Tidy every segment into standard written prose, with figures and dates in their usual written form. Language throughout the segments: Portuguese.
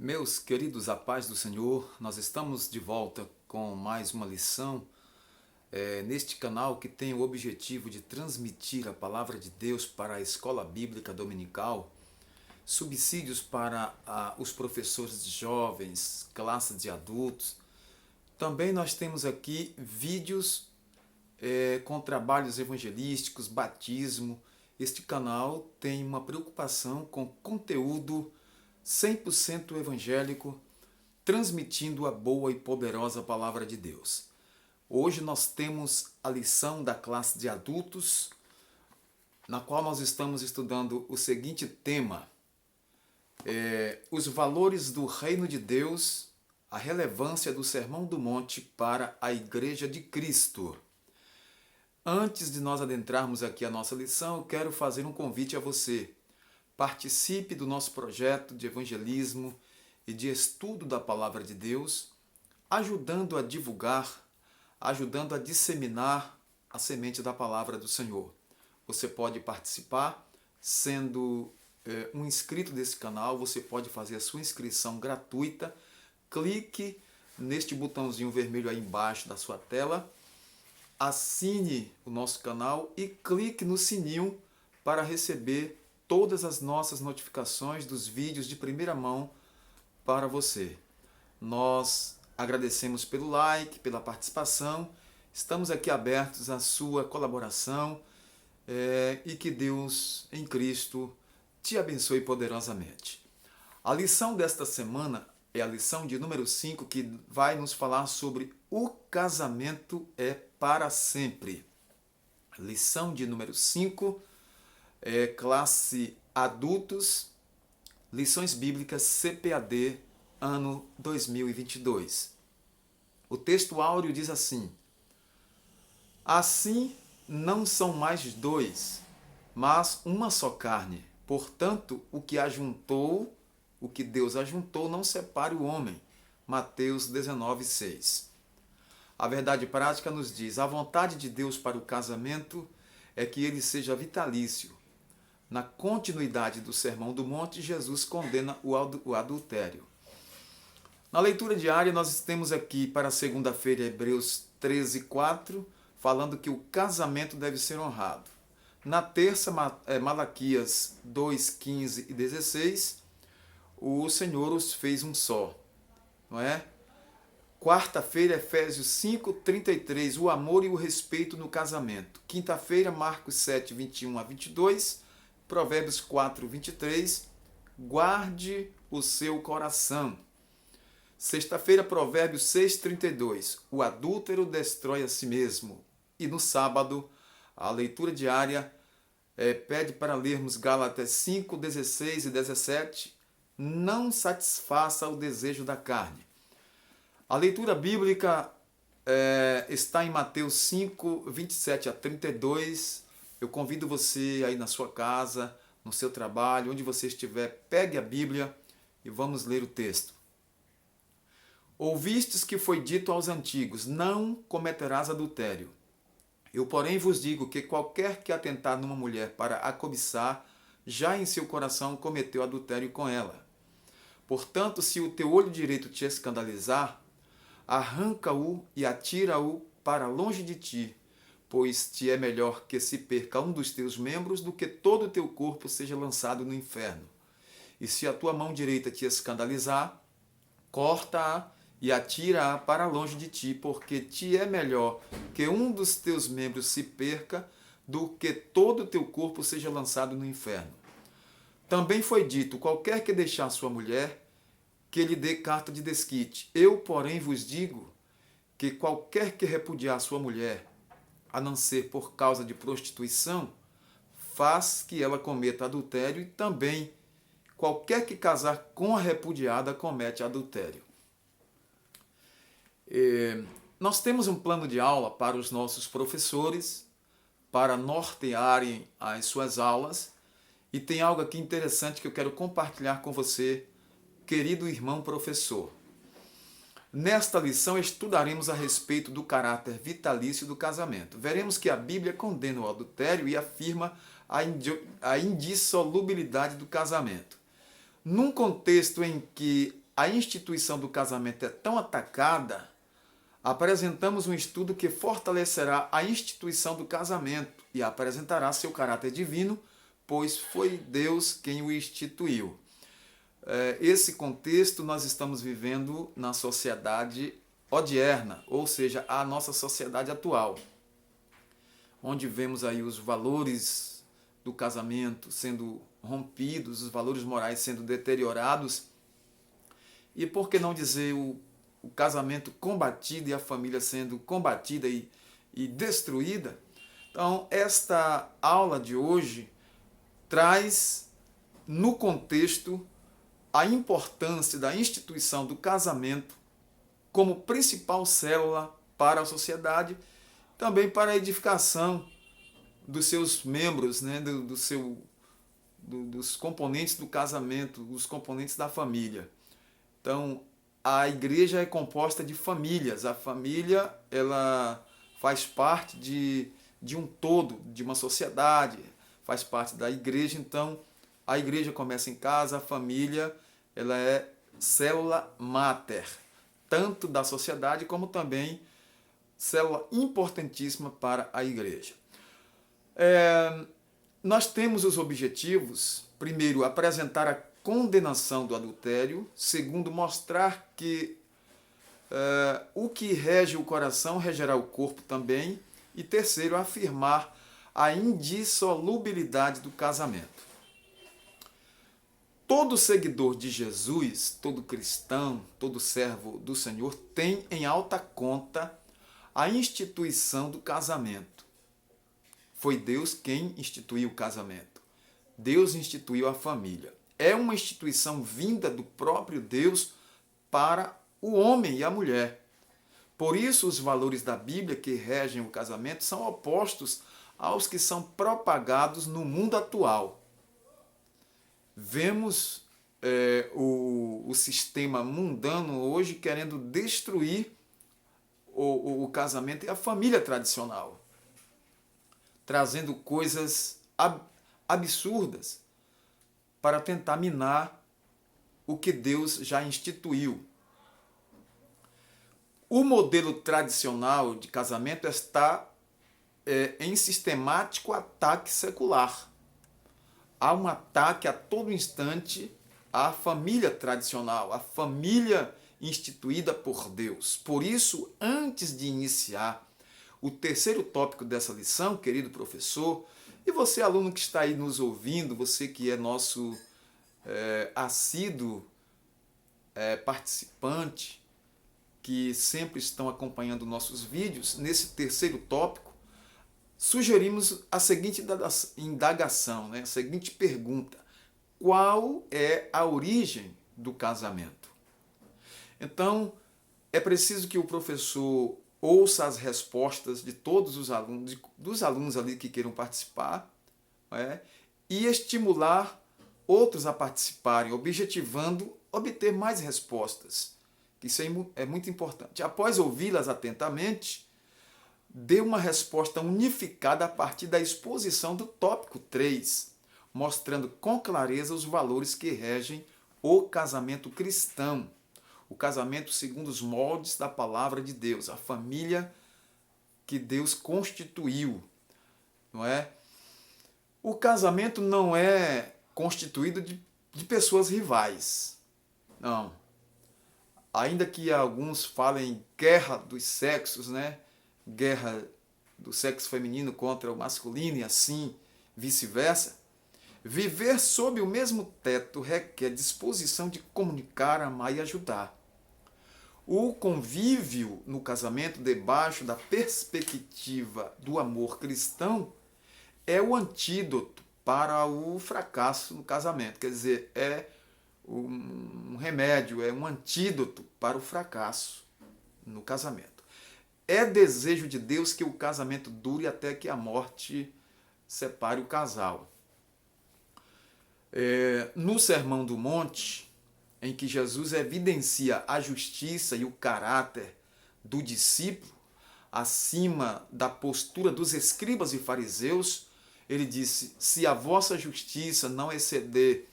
Meus queridos, a paz do Senhor, nós estamos de volta com mais uma lição neste canal que tem o objetivo de transmitir a palavra de Deus para a escola bíblica dominical, subsídios para os professores de jovens, classes de adultos. Também nós temos aqui vídeos com trabalhos evangelísticos, batismo. Este canal tem uma preocupação com conteúdo 100% evangélico, transmitindo a boa e poderosa palavra de Deus. Hoje nós temos a lição da classe de adultos, na qual nós estamos estudando o seguinte tema: os valores do reino de Deus, a relevância do Sermão do Monte para a Igreja de Cristo. Antes de nós adentrarmos aqui a nossa lição, eu quero fazer um convite a você. Participe do nosso projeto de evangelismo e de estudo da Palavra de Deus, ajudando a divulgar, ajudando a disseminar a semente da Palavra do Senhor. Você pode participar sendo um inscrito desse canal, você pode fazer a sua inscrição gratuita. Clique neste botãozinho vermelho aí embaixo da sua tela, assine o nosso canal e clique no sininho para receber todas as nossas notificações dos vídeos de primeira mão para você. Nós agradecemos pelo like, pela participação, estamos aqui abertos à sua colaboração e que Deus em Cristo te abençoe poderosamente. A lição desta semana é a lição de número 5, que vai nos falar sobre o casamento é para sempre. Lição de número 5, classe adultos, lições bíblicas CPAD, ano 2022. O texto áureo diz assim: assim não são mais dois, mas uma só carne. Portanto, o que Deus ajuntou, não separe o homem. Mateus 19:6. A verdade prática nos diz: a vontade de Deus para o casamento é que ele seja vitalício. Na continuidade do Sermão do Monte, Jesus condena o adultério. Na leitura diária, nós temos aqui para segunda-feira Hebreus 13:4, falando que o casamento deve ser honrado. Na terça, Malaquias 2:15 e 16, o Senhor os fez um só, não é? Quarta-feira, Efésios 5:33, o amor e o respeito no casamento. Quinta-feira, Marcos 7:21 a 22, Provérbios 4:23, guarde o seu coração. Sexta-feira, Provérbios 6:32, o adúltero destrói a si mesmo. E no sábado, a leitura diária pede para lermos Gálatas 5:16 e 17, não satisfaça o desejo da carne. A leitura bíblica está em Mateus 5:27 a 32. Eu convido você aí na sua casa, no seu trabalho, onde você estiver, pegue a Bíblia e vamos ler o texto. Ouvistes que foi dito aos antigos: não cometerás adultério. Eu, porém, vos digo que qualquer que atentar numa mulher para a cobiçar, já em seu coração cometeu adultério com ela. Portanto, se o teu olho direito te escandalizar, arranca-o e atira-o para longe de ti, pois te é melhor que se perca um dos teus membros do que todo o teu corpo seja lançado no inferno. E se a tua mão direita te escandalizar, corta-a e atira-a para longe de ti, porque te é melhor que um dos teus membros se perca do que todo o teu corpo seja lançado no inferno. Também foi dito: qualquer que deixar sua mulher, que lhe dê carta de desquite. Eu, porém, vos digo que qualquer que repudiar sua mulher, a não ser por causa de prostituição, faz que ela cometa adultério, e também qualquer que casar com a repudiada comete adultério. Nós temos um plano de aula para os nossos professores, para nortearem as suas aulas, e tem algo aqui interessante que eu quero compartilhar com você, querido irmão professor. Nesta lição estudaremos a respeito do caráter vitalício do casamento. Veremos que a Bíblia condena o adultério e afirma a indissolubilidade do casamento. Num contexto em que a instituição do casamento é tão atacada, apresentamos um estudo que fortalecerá a instituição do casamento e apresentará seu caráter divino, pois foi Deus quem o instituiu. Esse contexto nós estamos vivendo na sociedade odierna, ou seja, a nossa sociedade atual, onde vemos aí os valores do casamento sendo rompidos, os valores morais sendo deteriorados, e por que não dizer o casamento combatido e a família sendo combatida e destruída? Então, esta aula de hoje traz no contexto a importância da instituição do casamento como principal célula para a sociedade, também para a edificação dos seus membros, né, dos componentes do casamento, dos componentes da família. Então, a igreja é composta de famílias. A família, ela faz parte de um todo, de uma sociedade, faz parte da igreja. Então, a igreja começa em casa, a família, ela é célula máter, tanto da sociedade como também célula importantíssima para a igreja. Nós temos os objetivos: primeiro, apresentar a condenação do adultério; segundo, mostrar que o que rege o coração regerá o corpo também; e terceiro, afirmar a indissolubilidade do casamento. Todo seguidor de Jesus, todo cristão, todo servo do Senhor tem em alta conta a instituição do casamento. Foi Deus quem instituiu o casamento. Deus instituiu a família. É uma instituição vinda do próprio Deus para o homem e a mulher. Por isso, os valores da Bíblia que regem o casamento são opostos aos que são propagados no mundo atual. Vemos o sistema mundano hoje querendo destruir o casamento e a família tradicional, trazendo coisas absurdas para tentar minar o que Deus já instituiu. O modelo tradicional de casamento está em sistemático ataque secular. Há um ataque a todo instante à família tradicional, à família instituída por Deus. Por isso, antes de iniciar o terceiro tópico dessa lição, querido professor, e você, aluno que está aí nos ouvindo, você que é nosso assíduo participante, que sempre estão acompanhando nossos vídeos, nesse terceiro tópico, sugerimos a seguinte indagação, a seguinte pergunta: qual é a origem do casamento? Então, é preciso que o professor ouça as respostas de todos os alunos, dos alunos ali que queiram participar, e estimular outros a participarem, objetivando obter mais respostas, que isso é muito importante. Após ouvi-las atentamente, dê uma resposta unificada a partir da exposição do tópico 3, mostrando com clareza os valores que regem o casamento cristão, o casamento segundo os moldes da palavra de Deus, a família que Deus constituiu, não é? O casamento não é constituído de pessoas rivais, não. Ainda que alguns falem guerra dos sexos, guerra do sexo feminino contra o masculino e assim vice-versa, viver sob o mesmo teto requer disposição de comunicar, amar e ajudar. O convívio no casamento, debaixo da perspectiva do amor cristão, é o antídoto para o fracasso no casamento. Quer dizer, é um remédio, é um antídoto para o fracasso no casamento. É desejo de Deus que o casamento dure até que a morte separe o casal. No Sermão do Monte, em que Jesus evidencia a justiça e o caráter do discípulo acima da postura dos escribas e fariseus, ele disse: se a vossa justiça não exceder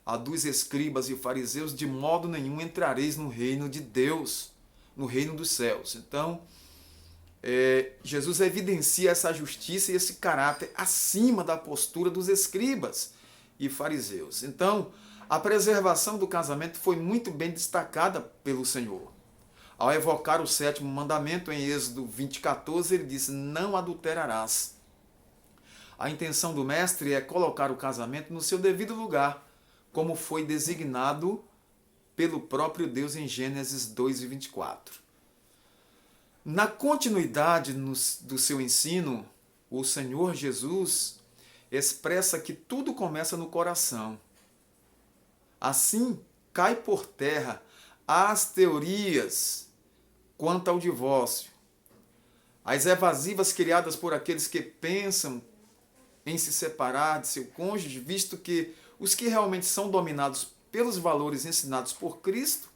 a dos escribas e fariseus, de modo nenhum entrareis no reino de Deus, no reino dos céus. Então, Jesus evidencia essa justiça e esse caráter acima da postura dos escribas e fariseus. Então, a preservação do casamento foi muito bem destacada pelo Senhor. Ao evocar o sétimo mandamento em Êxodo 20:14, ele diz: não adulterarás. A intenção do mestre é colocar o casamento no seu devido lugar, como foi designado pelo próprio Deus em Gênesis 2:24. Na continuidade do seu ensino, o Senhor Jesus expressa que tudo começa no coração. Assim, cai por terra as teorias quanto ao divórcio, as evasivas criadas por aqueles que pensam em se separar de seu cônjuge, visto que os que realmente são dominados pelos valores ensinados por Cristo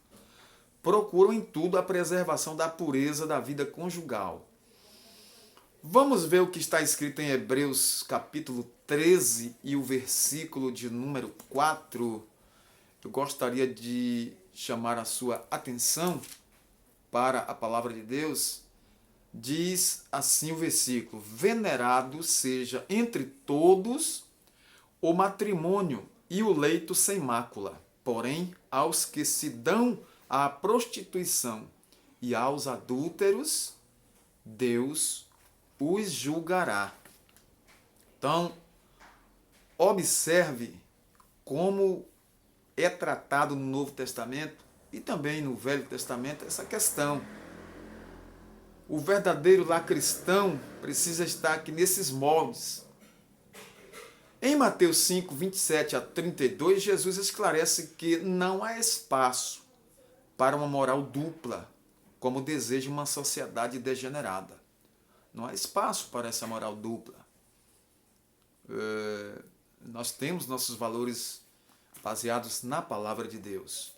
procuram em tudo a preservação da pureza da vida conjugal. Vamos ver o que está escrito em Hebreus capítulo 13 e o versículo de número 4. Eu gostaria de chamar a sua atenção para a palavra de Deus. Diz assim o versículo: venerado seja entre todos o matrimônio e o leito sem mácula, porém aos que se dão à prostituição e aos adúlteros, Deus os julgará. Então, observe como é tratado no Novo Testamento e também no Velho Testamento essa questão. O verdadeiro lar cristão precisa estar aqui nesses moldes. Em Mateus 5, 27 a 32, Jesus esclarece que não há espaço para uma moral dupla, como deseja uma sociedade degenerada. Não há espaço para essa moral dupla. Nós temos nossos valores baseados na palavra de Deus.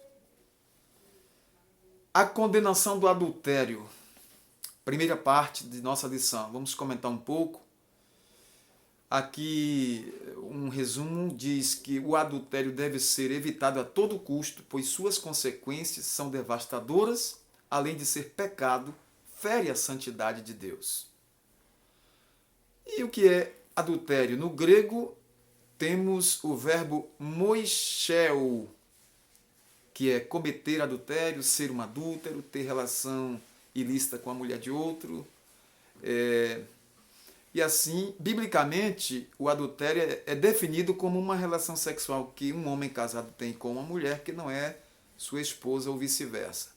A condenação do adultério. Primeira parte de nossa lição. Vamos comentar um pouco. Aqui um resumo diz que o adultério deve ser evitado a todo custo, pois suas consequências são devastadoras, além de ser pecado, fere a santidade de Deus. E o que é adultério? No grego temos o verbo moicheo, que é cometer adultério, ser um adúltero, ter relação ilícita com a mulher de outro. E assim, biblicamente, o adultério é definido como uma relação sexual que um homem casado tem com uma mulher que não é sua esposa ou vice-versa.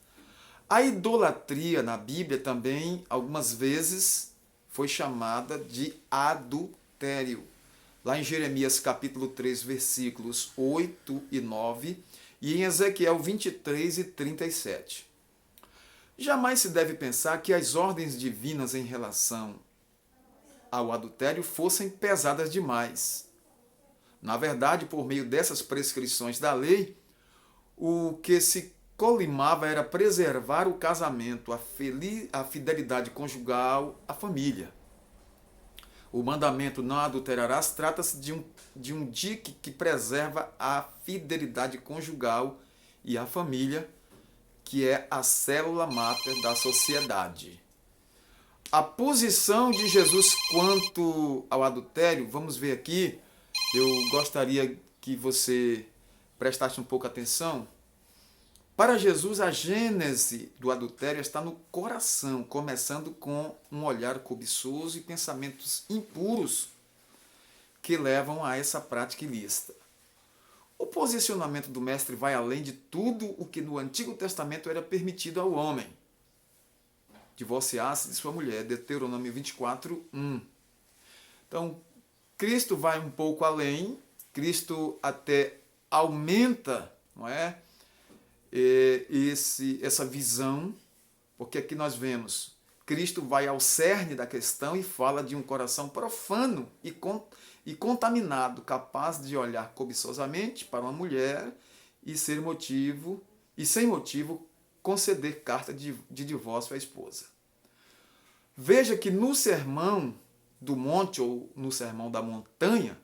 A idolatria na Bíblia também, algumas vezes, foi chamada de adultério. Lá em Jeremias capítulo 3, versículos 8 e 9, e em Ezequiel 23 e 37. Jamais se deve pensar que as ordens divinas em relação ao adultério fossem pesadas demais. Na verdade, por meio dessas prescrições da lei, o que se colimava era preservar o casamento, a fidelidade conjugal, a família. O mandamento não adulterarás trata-se de um dique que preserva a fidelidade conjugal e a família, que é a célula máter da sociedade. A posição de Jesus quanto ao adultério, vamos ver aqui, eu gostaria que você prestasse um pouco atenção. Para Jesus, a gênese do adultério está no coração, começando com um olhar cobiçoso e pensamentos impuros que levam a essa prática ilícita. O posicionamento do mestre vai além de tudo o que no Antigo Testamento era permitido ao homem. Divorciar-se de sua mulher, Deuteronômio 24, 1. Então, Cristo vai um pouco além, Cristo até aumenta, não é? Essa visão, porque aqui nós vemos, Cristo vai ao cerne da questão e fala de um coração profano e contaminado, capaz de olhar cobiçosamente para uma mulher e sem motivo conceder carta de divórcio à esposa. Veja que no sermão do monte ou no sermão da montanha,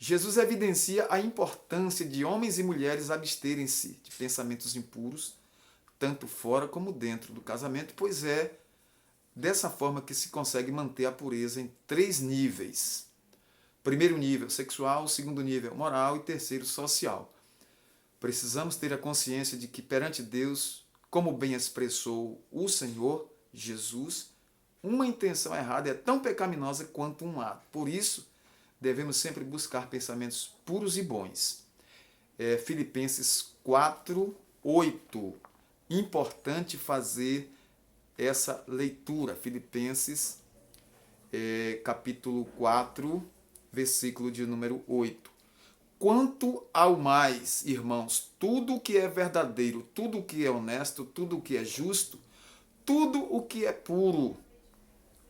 Jesus evidencia a importância de homens e mulheres absterem-se de pensamentos impuros, tanto fora como dentro do casamento, pois é dessa forma que se consegue manter a pureza em 3 níveis. Primeiro nível, sexual, segundo nível, moral e terceiro, social. Precisamos ter a consciência de que perante Deus, como bem expressou o Senhor Jesus, uma intenção errada é tão pecaminosa quanto um ato. Por isso, devemos sempre buscar pensamentos puros e bons. Filipenses 4:8. Importante fazer essa leitura. Filipenses, capítulo 4, versículo de número 8. Quanto ao mais, irmãos, tudo o que é verdadeiro, tudo o que é honesto, tudo o que é justo, tudo o que é puro,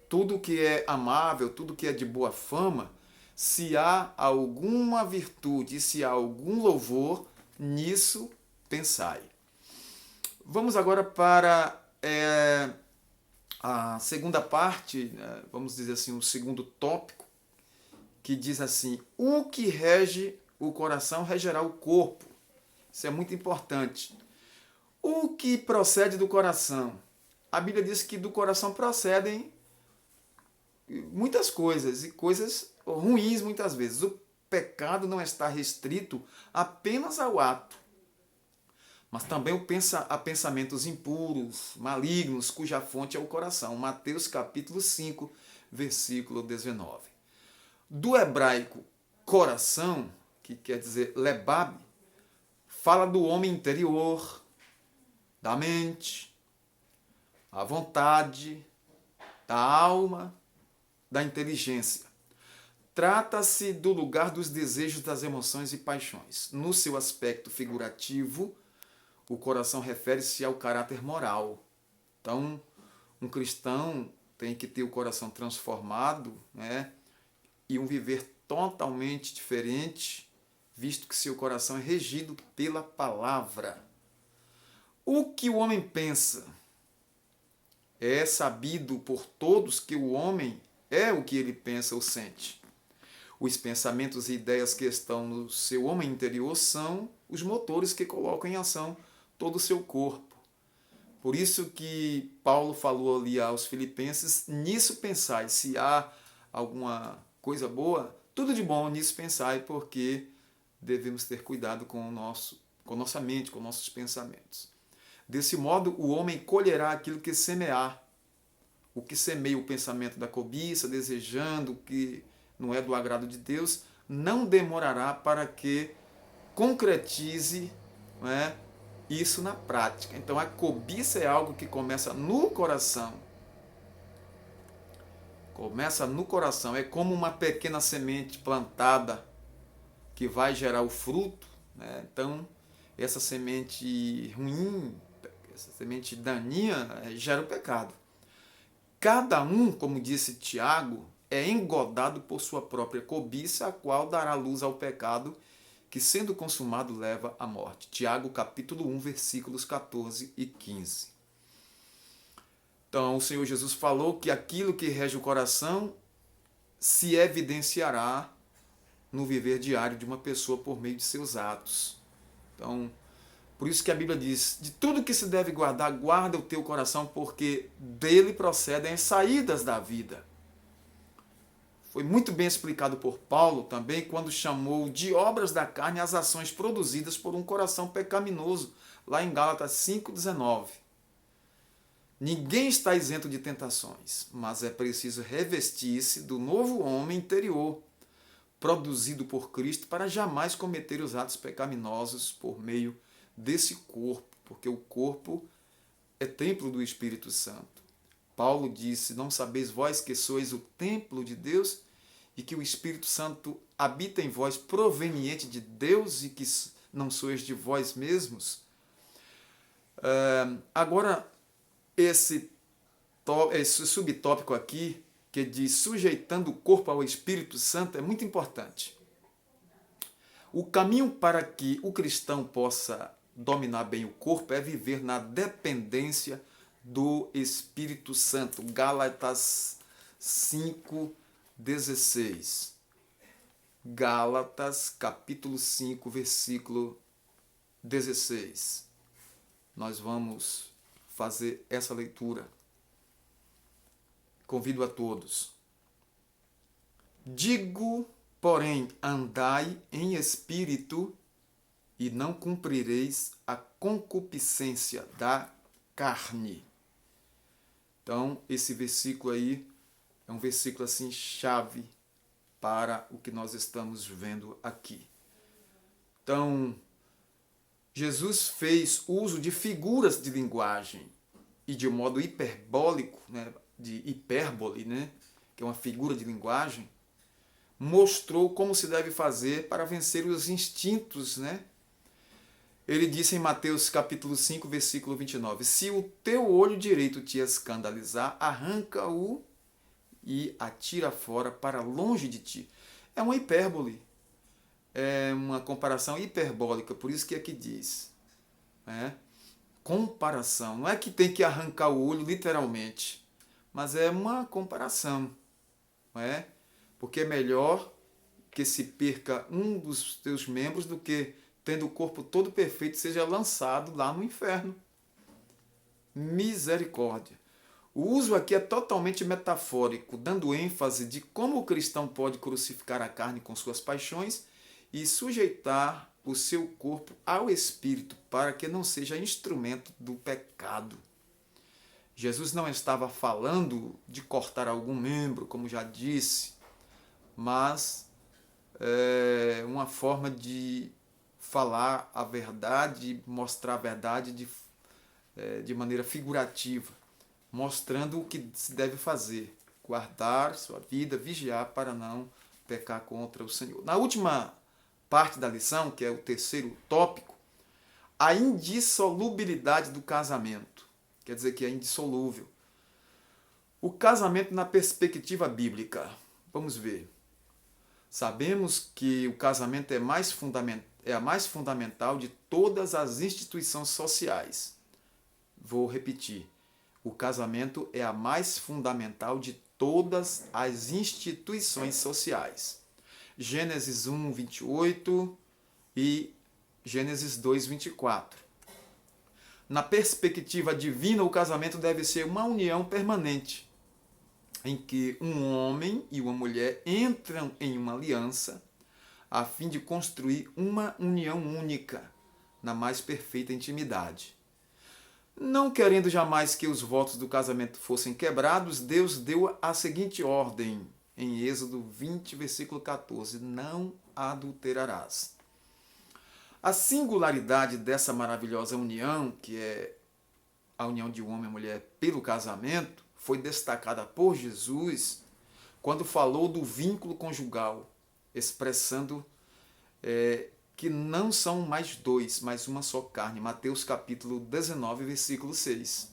tudo o que é amável, tudo o que é de boa fama, se há alguma virtude, se há algum louvor, nisso pensai. Vamos agora para a segunda parte, vamos dizer assim, o segundo tópico, que diz assim: o que rege o coração regerá o corpo. Isso é muito importante. O que procede do coração? A Bíblia diz que do coração procedem muitas coisas, e coisas ruins muitas vezes. O pecado não está restrito apenas ao ato, mas também a pensamentos impuros, malignos, cuja fonte é o coração. Mateus capítulo 5, versículo 19. Do hebraico coração, que quer dizer lebab, fala do homem interior, da mente, da vontade, da alma, da inteligência. Trata-se do lugar dos desejos, das emoções e paixões. No seu aspecto figurativo, o coração refere-se ao caráter moral. Então, um cristão tem que ter o coração transformado, né? E um viver totalmente diferente, visto que seu coração é regido pela palavra. O que o homem pensa? É sabido por todos que o homem é o que ele pensa ou sente. Os pensamentos e ideias que estão no seu homem interior são os motores que colocam em ação todo o seu corpo. Por isso que Paulo falou ali aos Filipenses: nisso pensai, se há alguma coisa boa, tudo de bom, nisso pensai, porque devemos ter cuidado com nossa mente, com nossos pensamentos. Desse modo, o homem colherá aquilo que semear. O que semeia o pensamento da cobiça, desejando o que não é do agrado de Deus, não demorará para que concretize, não é, isso na prática. Então a cobiça é algo que começa no coração. Começa no coração. É como uma pequena semente plantada que vai gerar o fruto, né? Então essa semente ruim, essa semente daninha, gera o pecado. Cada um, como disse Tiago, é engodado por sua própria cobiça, a qual dará luz ao pecado, que sendo consumado leva à morte. Tiago capítulo 1, versículos 14 e 15. Então o Senhor Jesus falou que aquilo que rege o coração se evidenciará no viver diário de uma pessoa por meio de seus atos. Então, por isso que a Bíblia diz: de tudo que se deve guardar, guarda o teu coração, porque dele procedem as saídas da vida. Foi muito bem explicado por Paulo também quando chamou de obras da carne as ações produzidas por um coração pecaminoso, lá em Gálatas 5,19. Ninguém está isento de tentações, mas é preciso revestir-se do novo homem interior, produzido por Cristo, para jamais cometer os atos pecaminosos por meio desse corpo, porque o corpo é templo do Espírito Santo. Paulo disse: não sabeis vós que sois o templo de Deus e que o Espírito Santo habita em vós, proveniente de Deus, e que não sois de vós mesmos? Agora, esse subtópico aqui, que diz sujeitando o corpo ao Espírito Santo, é muito importante. O caminho para que o cristão possa dominar bem o corpo é viver na dependência do Espírito Santo. Gálatas 5:16. Gálatas, capítulo 5, versículo 16. Nós vamos fazer essa leitura. Convido a todos. Digo, porém, andai em espírito e não cumprireis a concupiscência da carne. Então, esse versículo aí é um versículo assim chave para o que nós estamos vendo aqui. Então, Jesus fez uso de figuras de linguagem e de modo hiperbólico, né, de hipérbole, né, que é uma figura de linguagem, mostrou como se deve fazer para vencer os instintos, né? Ele disse em Mateus capítulo 5, versículo 29, se o teu olho direito te escandalizar, arranca-o e atira fora para longe de ti. É uma hipérbole, é uma comparação hiperbólica, por isso que aqui diz, né? Comparação, não é que tem que arrancar o olho literalmente, mas é uma comparação, não é? Porque é melhor que se perca um dos teus membros do que, tendo o corpo todo perfeito, seja lançado lá no inferno. Misericórdia. O uso aqui é totalmente metafórico, dando ênfase de como o cristão pode crucificar a carne com suas paixões e sujeitar o seu corpo ao espírito para que não seja instrumento do pecado. Jesus não estava falando de cortar algum membro, como já disse, mas uma forma de falar a verdade, mostrar a verdade de maneira figurativa, mostrando o que se deve fazer, guardar sua vida, vigiar para não pecar contra o Senhor. Na última parte da lição, que é o terceiro tópico, a indissolubilidade do casamento, quer dizer que é indissolúvel. O casamento na perspectiva bíblica, vamos ver. Sabemos que o casamento é a mais fundamental de todas as instituições sociais. Vou repetir. O casamento é a mais fundamental de todas as instituições sociais. Gênesis 1, 28 e Gênesis 2, 24. Na perspectiva divina, o casamento deve ser uma união permanente, em que um homem e uma mulher entram em uma aliança a fim de construir uma união única, na mais perfeita intimidade. Não querendo jamais que os votos do casamento fossem quebrados, Deus deu a seguinte ordem, em Êxodo 20, versículo 14, não adulterarás. A singularidade dessa maravilhosa união, que é a união de um homem e mulher pelo casamento, foi destacada por Jesus quando falou do vínculo conjugal, expressando que não são mais dois, mas uma só carne. Mateus capítulo 19, versículo 6.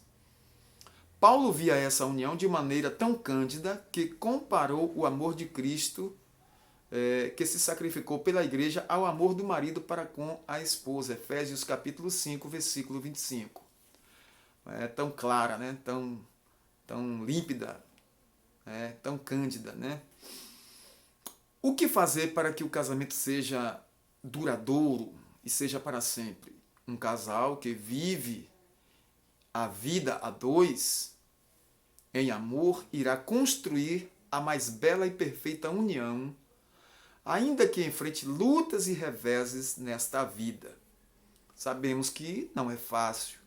Paulo via essa união de maneira tão cândida que comparou o amor de Cristo, que se sacrificou pela igreja, ao amor do marido para com a esposa. Efésios capítulo 5, versículo 25. É tão clara, né? tão límpida, tão cândida, né? O que fazer para que o casamento seja duradouro e seja para sempre? Um casal que vive a vida a dois, em amor, irá construir a mais bela e perfeita união, ainda que enfrente lutas e reveses nesta vida. Sabemos que não é fácil.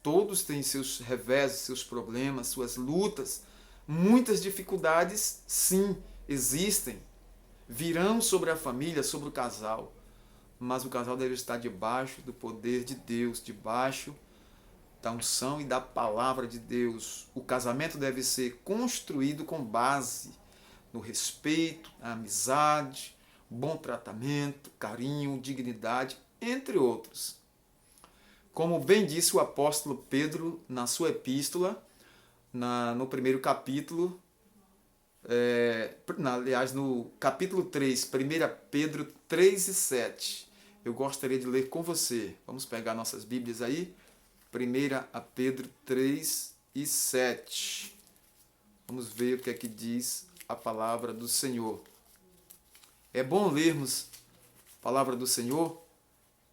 Todos têm seus reveses, seus problemas, suas lutas. Muitas dificuldades, sim, existem. Virão sobre a família, sobre o casal. Mas o casal deve estar debaixo do poder de Deus, debaixo da unção e da palavra de Deus. O casamento deve ser construído com base no respeito, na amizade, bom tratamento, carinho, dignidade, entre outros. Como bem disse o apóstolo Pedro na sua epístola, no primeiro capítulo, aliás, no capítulo 3, 1 Pedro 3 e 7. Eu gostaria de ler com você. Vamos pegar nossas Bíblias aí. 1 Pedro 3 e 7. Vamos ver o que é que diz a palavra do Senhor. É bom lermos a palavra do Senhor,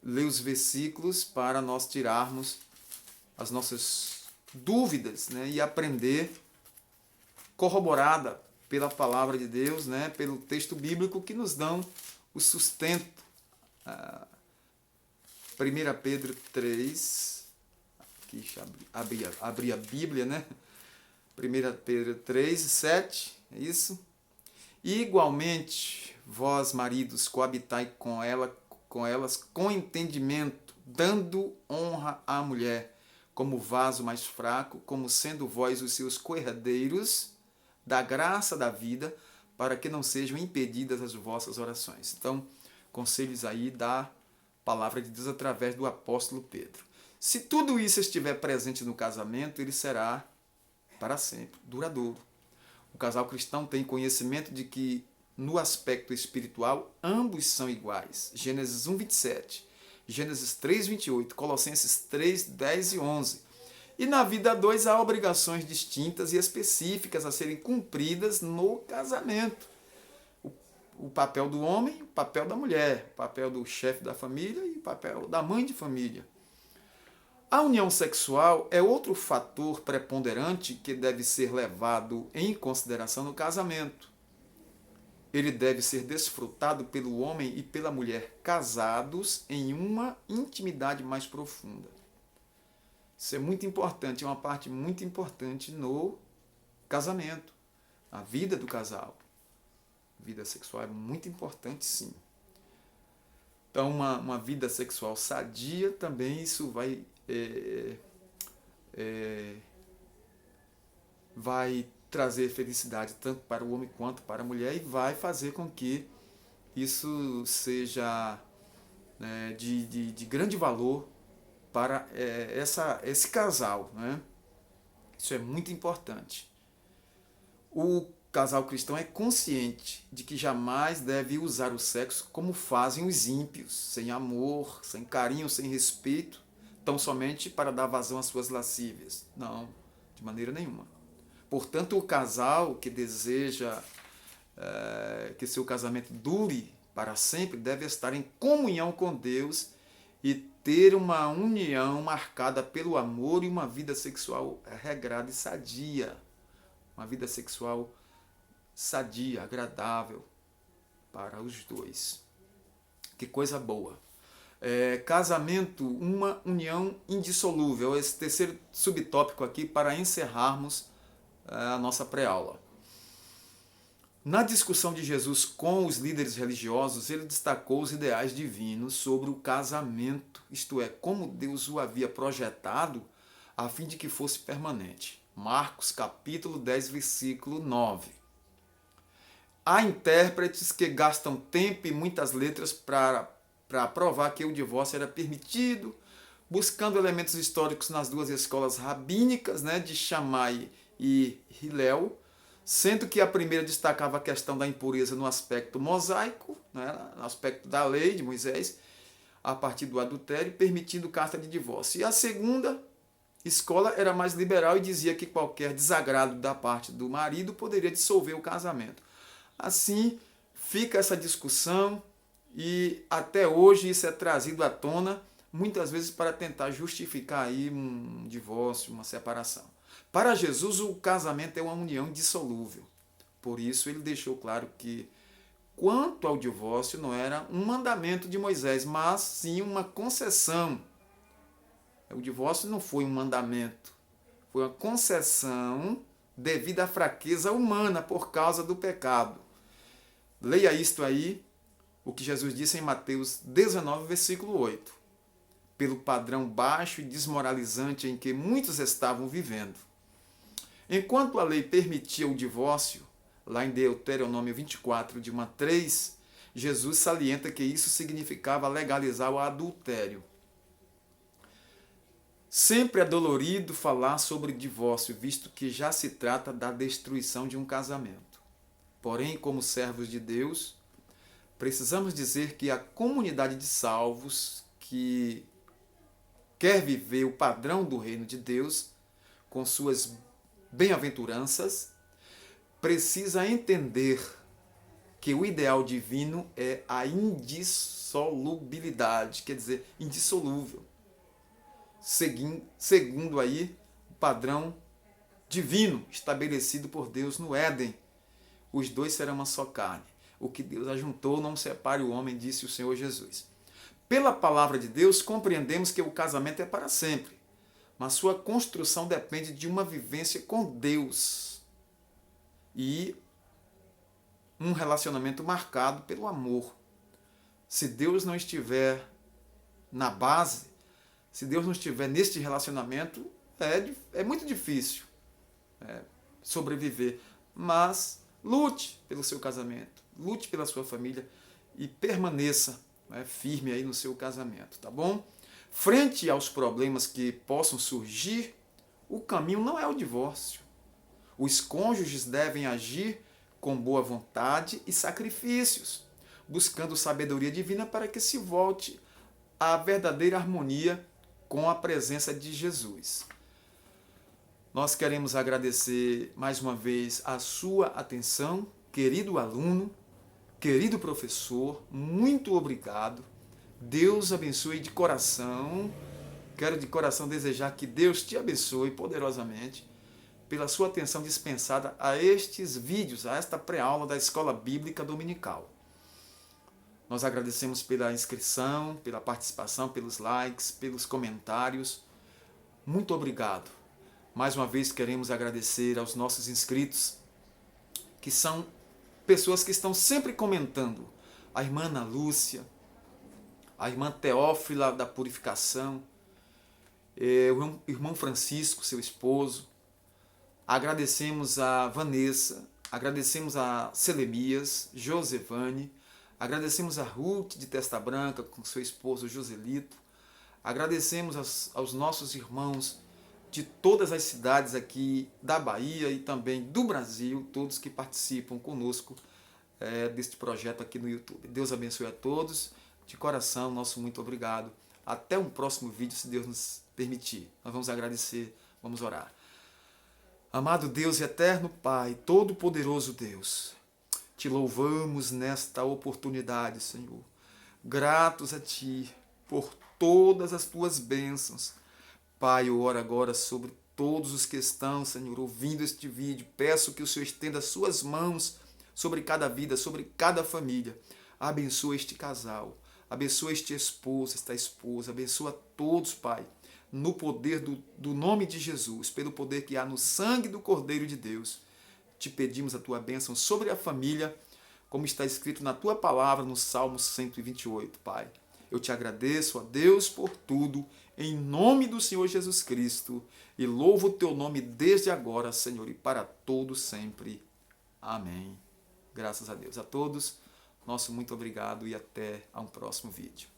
ler os versículos para nós tirarmos as nossas dúvidas, né, e aprender corroborada pela palavra de Deus, né, pelo texto bíblico que nos dão o sustento. 1 Pedro 3, aqui abri a Bíblia, né? 1 Pedro 3, 7, é isso? E igualmente, vós maridos, coabitai com elas com entendimento, dando honra à mulher, como vaso mais fraco, como sendo vós os seus coerdeiros da graça da vida, para que não sejam impedidas as vossas orações. Então, conselhos aí da palavra de Deus através do apóstolo Pedro. Se tudo isso estiver presente no casamento, ele será para sempre, duradouro. O casal cristão tem conhecimento de que, no aspecto espiritual, ambos são iguais. Gênesis 1, 27, Gênesis 3, 28, Colossenses 3, 10 e 11. E na vida a dois há obrigações distintas e específicas a serem cumpridas no casamento. O papel do homem, o papel da mulher, o papel do chefe da família e o papel da mãe de família. A união sexual é outro fator preponderante que deve ser levado em consideração no casamento. Ele deve ser desfrutado pelo homem e pela mulher casados em uma intimidade mais profunda. Isso é muito importante, é uma parte muito importante no casamento, na vida do casal. A vida sexual é muito importante, sim. Então, uma vida sexual sadia também, isso vai trazer felicidade tanto para o homem quanto para a mulher e vai fazer com que isso seja de grande valor para esse casal, né? Isso é muito importante. O casal cristão é consciente de que jamais deve usar o sexo como fazem os ímpios, sem amor, sem carinho, sem respeito, tão somente para dar vazão às suas lascívias. Não, de maneira nenhuma. Portanto, o casal que deseja que seu casamento dure para sempre deve estar em comunhão com Deus e ter uma união marcada pelo amor e uma vida sexual regrada e sadia. Uma vida sexual sadia, agradável para os dois. Que coisa boa. Casamento, uma união indissolúvel. Esse terceiro subtópico aqui para encerrarmos a nossa pré-aula. Na discussão de Jesus com os líderes religiosos, ele destacou os ideais divinos sobre o casamento, isto é, como Deus o havia projetado a fim de que fosse permanente. Marcos capítulo 10, versículo 9. Há intérpretes que gastam tempo e muitas letras para provar que o divórcio era permitido, buscando elementos históricos nas duas escolas rabínicas, né, de Shammai e Hillel, sendo que a primeira destacava a questão da impureza no aspecto mosaico, né, no aspecto da lei de Moisés, a partir do adultério, permitindo carta de divórcio. E a segunda escola era mais liberal e dizia que qualquer desagrado da parte do marido poderia dissolver o casamento. Assim, fica essa discussão e até hoje isso é trazido à tona, muitas vezes para tentar justificar aí um divórcio, uma separação. Para Jesus, o casamento é uma união indissolúvel. Por isso, ele deixou claro que, quanto ao divórcio, não era um mandamento de Moisés, mas sim uma concessão. O divórcio não foi um mandamento, foi uma concessão devido à fraqueza humana por causa do pecado. Leia isto aí, o que Jesus disse em Mateus 19, versículo 8. Pelo padrão baixo e desmoralizante em que muitos estavam vivendo. Enquanto a lei permitia o divórcio, lá em Deuteronômio 24, de 1 a 3, Jesus salienta que isso significava legalizar o adultério. Sempre é dolorido falar sobre divórcio, visto que já se trata da destruição de um casamento. Porém, como servos de Deus, precisamos dizer que a comunidade de salvos que quer viver o padrão do reino de Deus, com suas bem-aventuranças, precisa entender que o ideal divino é a indissolubilidade, quer dizer, indissolúvel, segundo aí o padrão divino estabelecido por Deus no Éden. Os dois serão uma só carne. O que Deus ajuntou não separe o homem, disse o Senhor Jesus. Pela palavra de Deus, compreendemos que o casamento é para sempre, mas sua construção depende de uma vivência com Deus e um relacionamento marcado pelo amor. Se Deus não estiver na base, se Deus não estiver neste relacionamento, é muito difícil sobreviver. Mas lute pelo seu casamento, lute pela sua família e permaneça firme aí no seu casamento, tá bom? Frente aos problemas que possam surgir, o caminho não é o divórcio. Os cônjuges devem agir com boa vontade e sacrifícios, buscando sabedoria divina para que se volte à verdadeira harmonia com a presença de Jesus. Nós queremos agradecer mais uma vez a sua atenção, querido aluno, querido professor, muito obrigado. Deus abençoe de coração. Quero de coração desejar que Deus te abençoe poderosamente pela sua atenção dispensada a estes vídeos, a esta pré-aula da Escola Bíblica Dominical. Nós agradecemos pela inscrição, pela participação, pelos likes, pelos comentários. Muito obrigado. Mais uma vez queremos agradecer aos nossos inscritos, que são pessoas que estão sempre comentando. A irmã Ana Lúcia, a irmã Teófila da Purificação, o irmão Francisco, seu esposo. Agradecemos a Vanessa, agradecemos a Selemias, Josevane, agradecemos a Ruth de Testa Branca com seu esposo Joselito. Agradecemos aos nossos irmãos de todas as cidades aqui da Bahia e também do Brasil, todos que participam conosco deste projeto aqui no YouTube. Deus abençoe a todos, de coração, nosso muito obrigado. Até um próximo vídeo, se Deus nos permitir. Nós vamos agradecer, vamos orar. Amado Deus e eterno Pai, todo-poderoso Deus, te louvamos nesta oportunidade, Senhor. Gratos a Ti por todas as Tuas bênçãos. Pai, eu oro agora sobre todos os que estão, Senhor, ouvindo este vídeo. Peço que o Senhor estenda as suas mãos sobre cada vida, sobre cada família. Abençoa este casal, abençoa este esposo, esta esposa, abençoa todos, Pai, no poder do nome de Jesus, pelo poder que há no sangue do Cordeiro de Deus. Te pedimos a Tua bênção sobre a família, como está escrito na Tua palavra no Salmo 128, Pai. Eu te agradeço, ó Deus, por tudo, em nome do Senhor Jesus Cristo, e louvo o Teu nome desde agora, Senhor, e para todos sempre. Amém. Graças a Deus. A todos, nosso muito obrigado e até a um próximo vídeo.